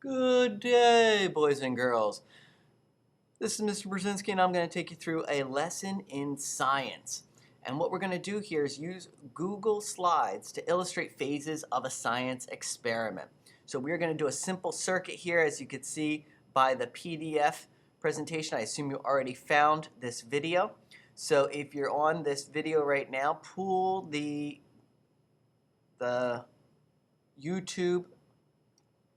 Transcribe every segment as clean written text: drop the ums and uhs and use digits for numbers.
Good day, boys and girls. This is Mr. Brzezinski, and I'm going to take you through a lesson in science. And what we're going to do here is use Google Slides to illustrate phases of a science experiment. So we're going to do a simple circuit here, as you can see by the PDF presentation. I assume you already found this video. So if you're on this video right now, pull the YouTube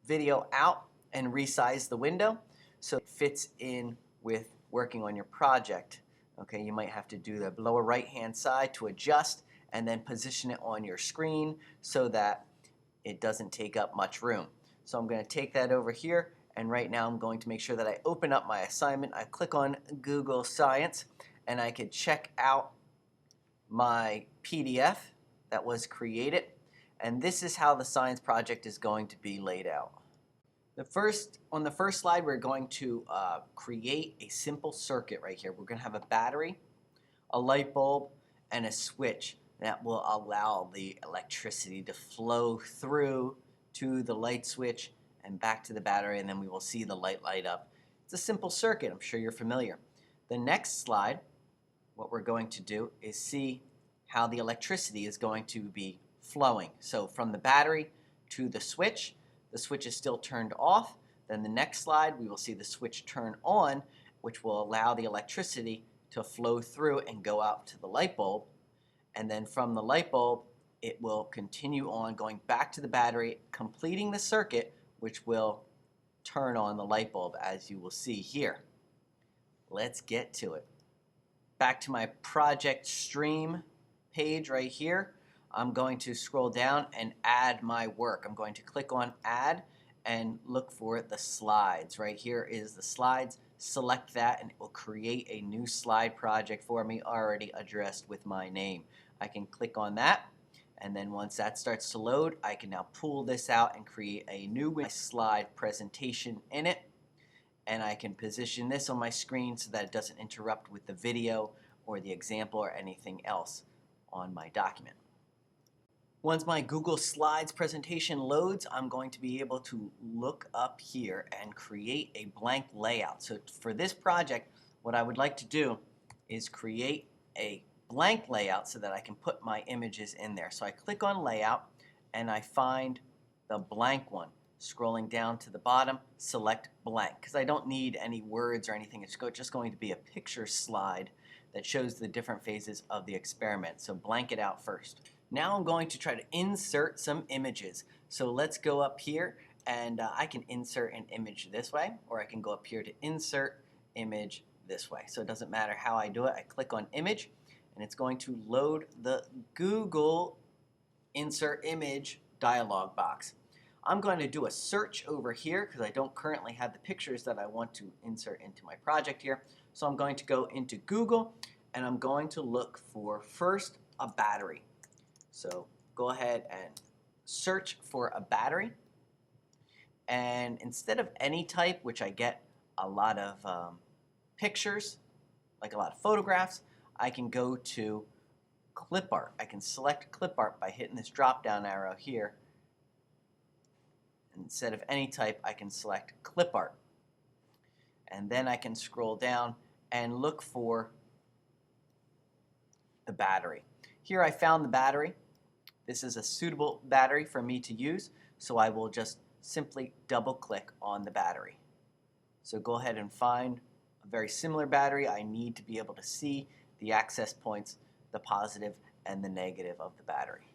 video out and resize the window so it fits in with working on your project. Okay, you might have to do the lower right hand side to adjust and then position it on your screen so that it doesn't take up much room. So I'm going to take that over here, and right now I'm going to make sure that I open up my assignment. I click on Google Science and I can check out my PDF that was created, and this is how the science project is going to be laid out. On the first slide, we're going to create a simple circuit right here. We're going to have a battery, a light bulb, and a switch that will allow the electricity to flow through to the light switch and back to the battery, and then we will see the light up. It's a simple circuit. I'm sure you're familiar. The next slide, what we're going to do is see how the electricity is going to be flowing. So from the battery to the switch is still turned off. Then the next slide, we will see the switch turn on, which will allow the electricity to flow through and go out to the light bulb. And then from the light bulb, it will continue on going back to the battery, completing the circuit, which will turn on the light bulb, as you will see here. Let's get to it. Back to my project stream page right here. I'm going to scroll down and add my work. I'm going to click on add and look for the slides. Right here is the slides. Select that and it will create a new slide project for me already addressed with my name. I can click on that, and then once that starts to load, I can now pull this out and create a new slide presentation in it, and I can position this on my screen so that it doesn't interrupt with the video or the example or anything else on my document. Once my Google Slides presentation loads, I'm going to be able to look up here and create a blank layout. So for this project, what I would like to do is create a blank layout so that I can put my images in there. So I click on Layout and I find the blank one. Scrolling down to the bottom, select blank, because I don't need any words or anything. It's just going to be a picture slide that shows the different phases of the experiment. So blank it out first. Now I'm going to try to insert some images. So let's go up here, and I can insert an image this way, or I can go up here to insert image this way. So it doesn't matter how I do it. I click on image, and it's going to load the Google Insert Image dialog box. I'm going to do a search over here because I don't currently have the pictures that I want to insert into my project here. So I'm going to go into Google, and I'm going to look for first a battery. So go ahead and search for a battery, and instead of any type, which I get a lot of pictures, like a lot of photographs, I can go to clip art. I can select clip art by hitting this drop down arrow here. Instead of any type, I can select clip art, and then I can scroll down and look for the battery. Here I found the battery. This is a suitable battery for me to use, so I will just simply double click on the battery. So go ahead and find a very similar battery. I need to be able to see the access points, the positive and the negative of the battery.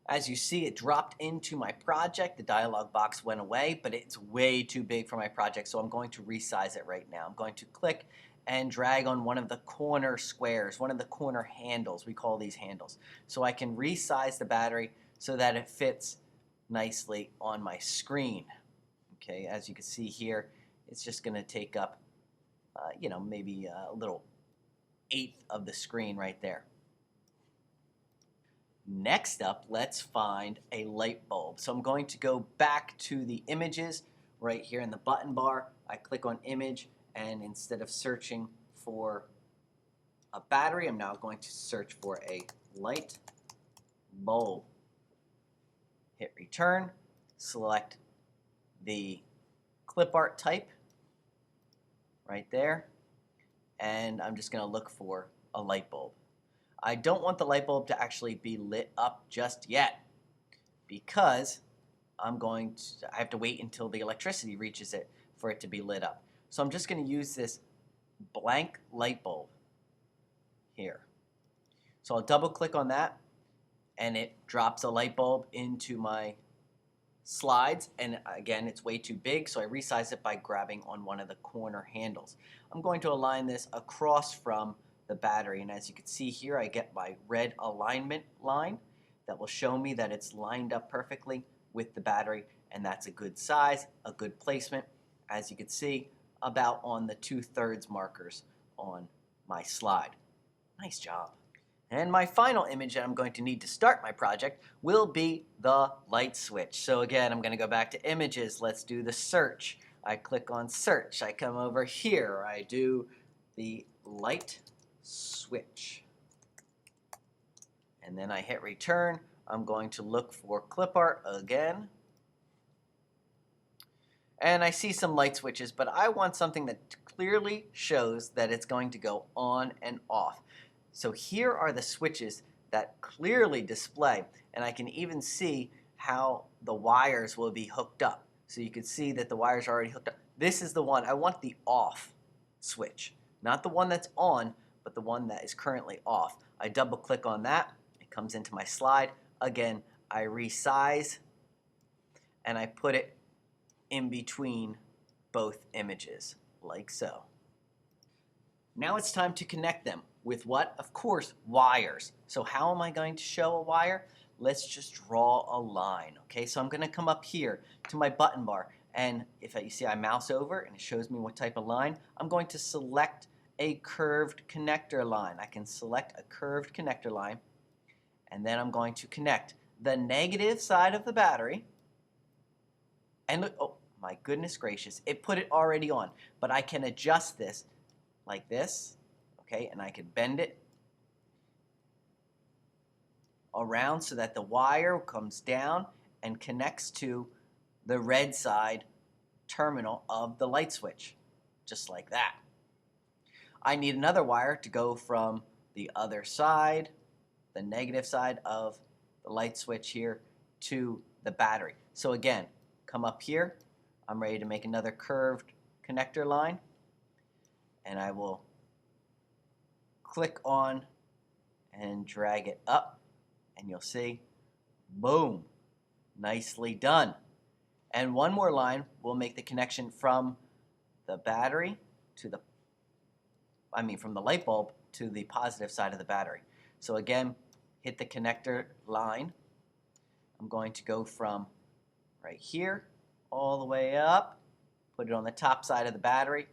As you see, it dropped into my project. The dialog box went away, but it's way too big for my project, so I'm going to resize it right now. I'm going to click and drag on one of the corner squares, one of the corner handles. We call these handles. So I can resize the battery so that it fits nicely on my screen. Okay, as you can see here, it's just going to take up, maybe a little eighth of the screen right there. Next up, let's find a light bulb. So I'm going to go back to the images right here in the button bar. I click on image, and instead of searching for a battery, I'm now going to search for a light bulb. Hit return, select the clip art type right there, and I'm just going to look for a light bulb. I don't want the light bulb to actually be lit up just yet because I have to wait until the electricity reaches it for it to be lit up. So I'm just going to use this blank light bulb here. So I'll double click on that and it drops a light bulb into my slides, and again it's way too big, so I resize it by grabbing on one of the corner handles. I'm going to align this across from the battery, and as you can see here I get my red alignment line that will show me that it's lined up perfectly with the battery, and that's a good size, a good placement, as you can see, about on the 2/3 markers on my slide. Nice job. And my final image that I'm going to need to start my project will be the light switch. So again, I'm going to go back to images. Let's do the search. I click on search. I come over here. I do the light switch. And then I hit return. I'm going to look for clip art again. And I see some light switches, but I want something that clearly shows that it's going to go on and off. So here are the switches that clearly display, and I can even see how the wires will be hooked up. So you can see that the wires are already hooked up. This is the one. I want the off switch, not the one that's on, but the one that is currently off. I double click on that. It comes into my slide. Again, I resize and I put it in between both images, like so. Now it's time to connect them. With what? Of course, wires. So how am I going to show a wire? Let's just draw a line. Okay, so I'm going to come up here to my button bar, and if you see I mouse over and it shows me what type of line, I'm going to select a curved connector line. I can select a curved connector line, and then I'm going to connect the negative side of the battery. And look, oh my goodness gracious, it put it already on, but I can adjust this like this. Okay, and I can bend it around so that the wire comes down and connects to the red side terminal of the light switch, just like that. I need another wire to go from the other side, the negative side of the light switch here, to the battery. So again, come up here. I'm ready to make another curved connector line, and I will click on and drag it up, and you'll see, boom, nicely done. And one more line will make the connection from the battery to from the light bulb to the positive side of the battery. So again, hit the connector line. I'm going to go from right here all the way up, put it on the top side of the battery,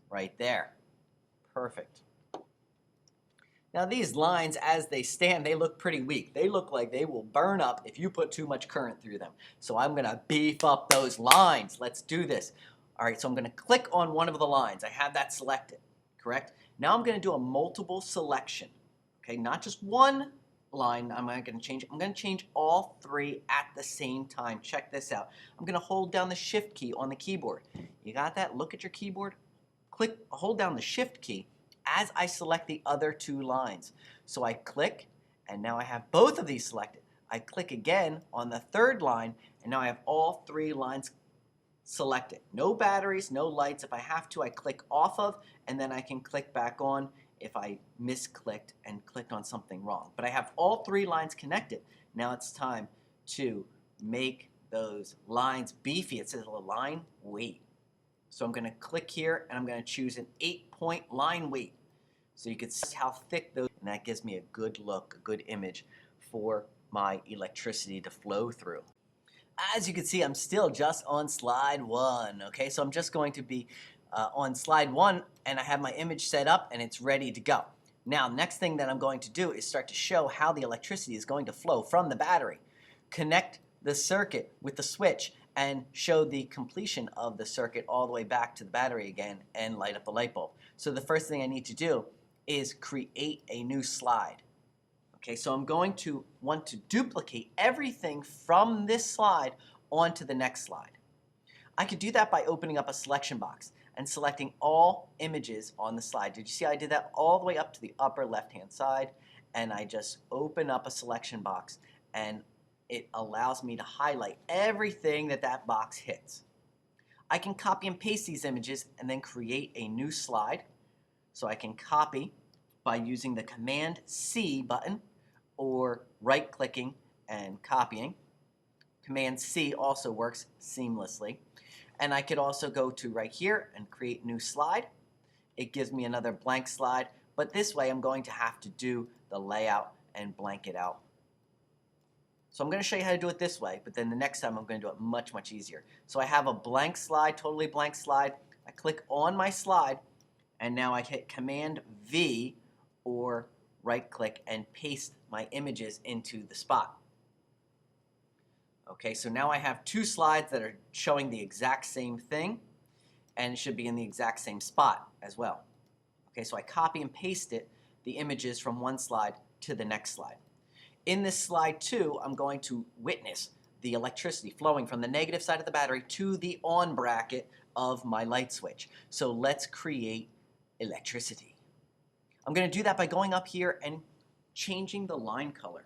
right there. Perfect. Now these lines, as they stand, they look pretty weak. They look like they will burn up if you put too much current through them. So I'm going to beef up those lines. Let's do this. All right, so I'm going to click on one of the lines. I have that selected, correct? Now I'm going to do a multiple selection. Okay, not just one line. I'm going to change all three at the same time. Check this out. I'm going to hold down the Shift key on the keyboard. You got that? Look at your keyboard. Hold down the Shift key as I select the other two lines. So I click, and now I have both of these selected. I click again on the third line, and now I have all three lines selected. No batteries, no lights. If I have to, I click off of, and then I can click back on if I misclicked and clicked on something wrong. But I have all three lines connected. Now it's time to make those lines beefy. It says line weight. So I'm going to click here, and I'm going to choose an 8-point line weight. So you can see how thick those, and that gives me a good look, a good image for my electricity to flow through. As you can see, I'm still just on slide 1. Okay, so I'm just going to be on slide 1, and I have my image set up, and it's ready to go. Now, next thing that I'm going to do is start to show how the electricity is going to flow from the battery. Connect the circuit with the switch and show the completion of the circuit all the way back to the battery again and light up the light bulb. So the first thing I need to do is create a new slide. Okay, so I'm going to want to duplicate everything from this slide on to the next slide. I could do that by opening up a selection box and selecting all images on the slide. Did you see I did that all the way up to the upper left-hand side, and I just open up a selection box and it allows me to highlight everything that that box hits. I can copy and paste these images and then create a new slide. So I can copy by using the Command C button or right-clicking and copying. Command C also works seamlessly. And I could also go to right here and create new slide. It gives me another blank slide, but this way I'm going to have to do the layout and blank it out. So I'm going to show you how to do it this way, but then the next time I'm going to do it much, much easier. So I have a blank slide, totally blank slide. I click on my slide, and now I hit Command V or right-click and paste my images into the spot. Okay, so now I have two slides that are showing the exact same thing, and it should be in the exact same spot as well. Okay, so I copy and paste the images from one slide to the next slide. In this slide 2, I'm going to witness the electricity flowing from the negative side of the battery to the on bracket of my light switch. So let's create electricity. I'm going to do that by going up here and changing the line color.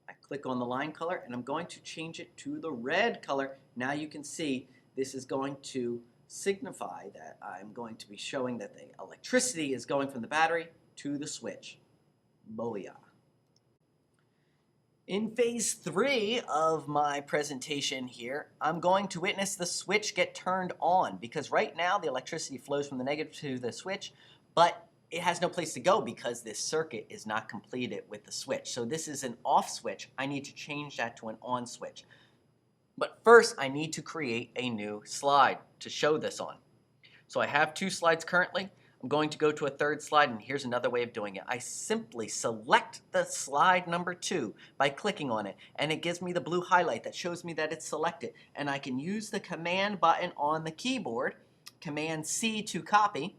I click on the line color and I'm going to change it to the red color. Now you can see this is going to signify that I'm going to be showing that the electricity is going from the battery to the switch. Booyah. In phase 3 of my presentation here, I'm going to witness the switch get turned on because right now the electricity flows from the negative to the switch, but it has no place to go because this circuit is not completed with the switch. So this is an off switch. I need to change that to an on switch. But first, I need to create a new slide to show this on. So I have two slides currently. I'm going to go to a third slide, and here's another way of doing it. I simply select the slide number 2 by clicking on it, and it gives me the blue highlight that shows me that it's selected. And I can use the Command button on the keyboard, Command C to copy,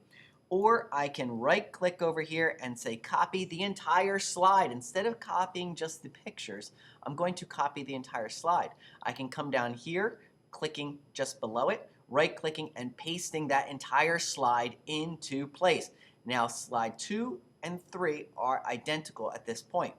or I can right-click over here and say copy the entire slide. Instead of copying just the pictures, I'm going to copy the entire slide. I can come down here, clicking just below it, right-clicking and pasting that entire slide into place. Now slide 2 and 3 are identical at this point.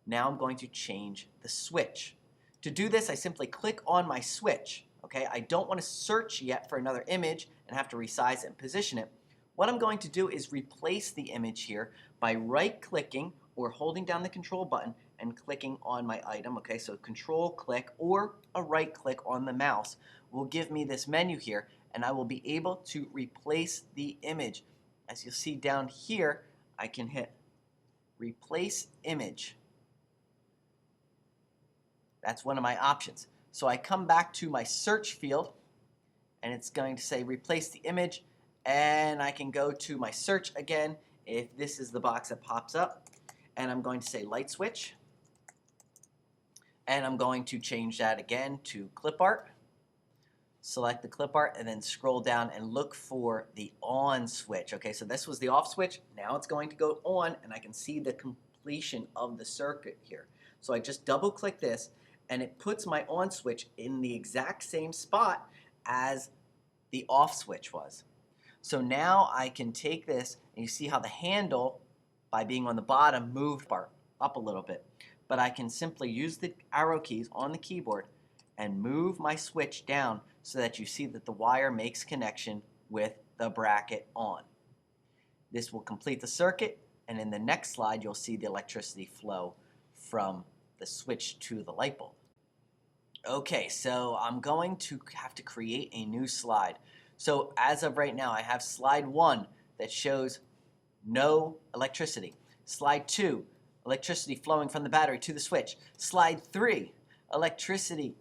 Now I'm going to change the switch. To do this, I simply click on my switch. Okay, I don't want to search yet for another image and have to resize it and position it. What I'm going to do is replace the image here by right-clicking or holding down the control button and clicking on my item. Okay, so control click or a right click on the mouse will give me this menu here, and I will be able to replace the image. As you'll see down here, I can hit replace image. That's one of my options. So I come back to my search field, and it's going to say replace the image, and I can go to my search again if this is the box that pops up, and I'm going to say light switch, and I'm going to change that again to clip art. Select the clip art and then scroll down and look for the on switch. Okay, so this was the off switch. Now it's going to go on, and I can see the completion of the circuit here. So I just double click this, and it puts my on switch in the exact same spot as the off switch was. So now I can take this, and you see how the handle, by being on the bottom, moved up a little bit. But I can simply use the arrow keys on the keyboard and move my switch down so that you see that the wire makes connection with the bracket on. This will complete the circuit, and in the next slide you'll see the electricity flow from the switch to the light bulb. Okay, so I'm going to have to create a new slide. So as of right now, I have slide 1 that shows no electricity. Slide 2, electricity flowing from the battery to the switch. Slide 3, electricity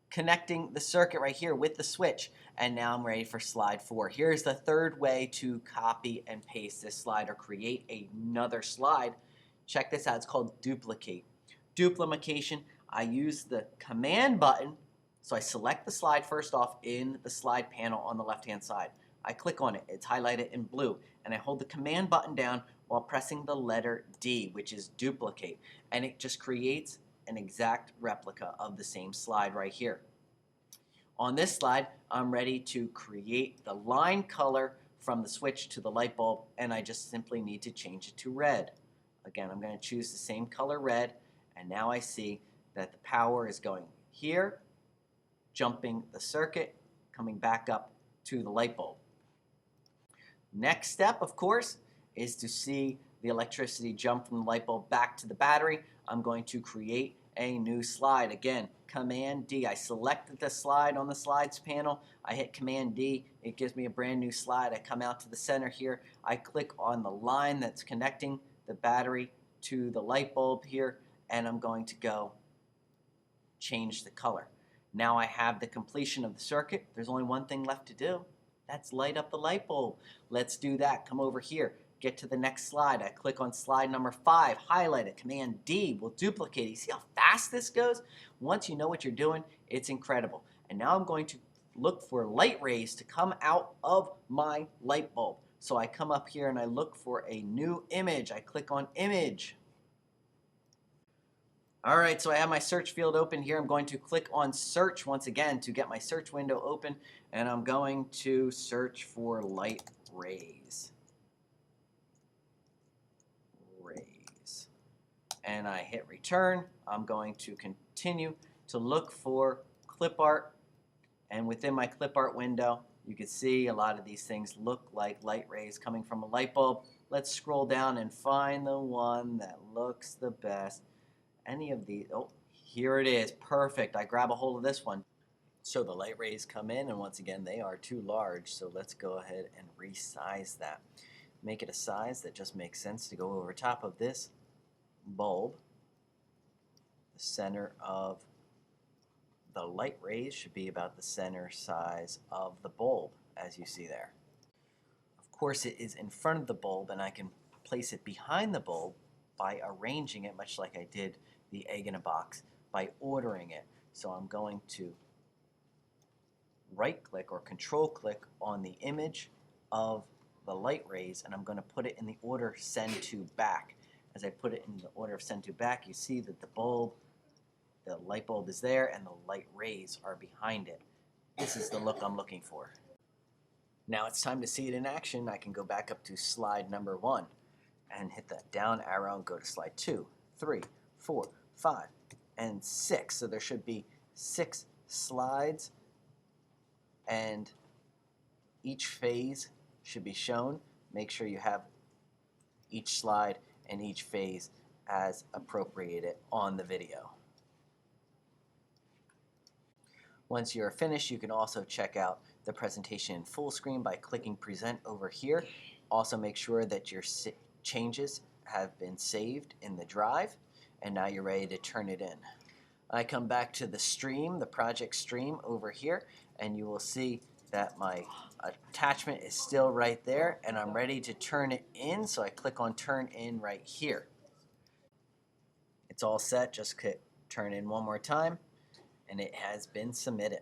connecting the circuit right here with the switch. And now I'm ready for slide 4. Here's the third way to copy and paste this slide or create another slide. Check this out. It's called duplicate. Duplication, I use the Command button. So I select the slide first off in the slide panel on the left-hand side. I click on it. It's highlighted in blue. And I hold the Command button down while pressing the letter D, which is duplicate. And it just creates an exact replica of the same slide right here. On this slide, I'm ready to create the line color from the switch to the light bulb, and I just simply need to change it to red. Again, I'm going to choose the same color red, and now I see that the power is going here, jumping the circuit, coming back up to the light bulb. Next step, of course, is to see the electricity jump from the light bulb back to the battery. I'm going to create a new slide. Again, Command D. I selected the slide on the slides panel. I hit Command D. It gives me a brand new slide. I come out to the center here. I click on the line that's connecting the battery to the light bulb here, and I'm going to go change the color. Now I have the completion of the circuit. There's only one thing left to do. That's light up the light bulb. Let's do that. Come over here. Get to the next slide. I click on slide number 5, highlight it. Command D will duplicate it. You see how fast this goes? Once you know what you're doing, it's incredible. And now I'm going to look for light rays to come out of my light bulb. So I come up here and I look for a new image. I click on image. All right, so I have my search field open here. I'm going to click on search once again to get my search window open, and I'm going to search for light rays. And I hit return. I'm going to continue to look for clip art, and within my clip art window, you can see a lot of these things look like light rays coming from a light bulb. Let's scroll down and find the one that looks the best. Any of these, oh, here it is, perfect. I grab a hold of this one. So the light rays come in, and once again, they are too large, so let's go ahead and resize that. Make it a size that just makes sense to go over top of this bulb. The center of the light rays should be about the center size of the bulb, as you see there. Of course, it is in front of the bulb, and I can place it behind the bulb by arranging it, much like I did the egg in a box, by ordering it. So I'm going to right click or control click on the image of the light rays, and I'm going to put it in the order send to back. As I put it in the order of send to back, you see that the light bulb is there and the light rays are behind it. This is the look I'm looking for. Now it's time to see it in action. I can go back up to slide number 1 and hit that down arrow and go to slide 2, 3, 4, 5, and 6. So there should be 6 slides, and each phase should be shown. Make sure you have each slide and each phase as appropriated on the video. Once you're finished, you can also check out the presentation in full screen by clicking Present over here. Also make sure that your changes have been saved in the drive, and now you're ready to turn it in. I come back to the stream, the project stream over here, and you will see that my attachment is still right there, and I'm ready to turn it in, so I click on Turn In right here. It's all set. Just click Turn In one more time, and it has been submitted.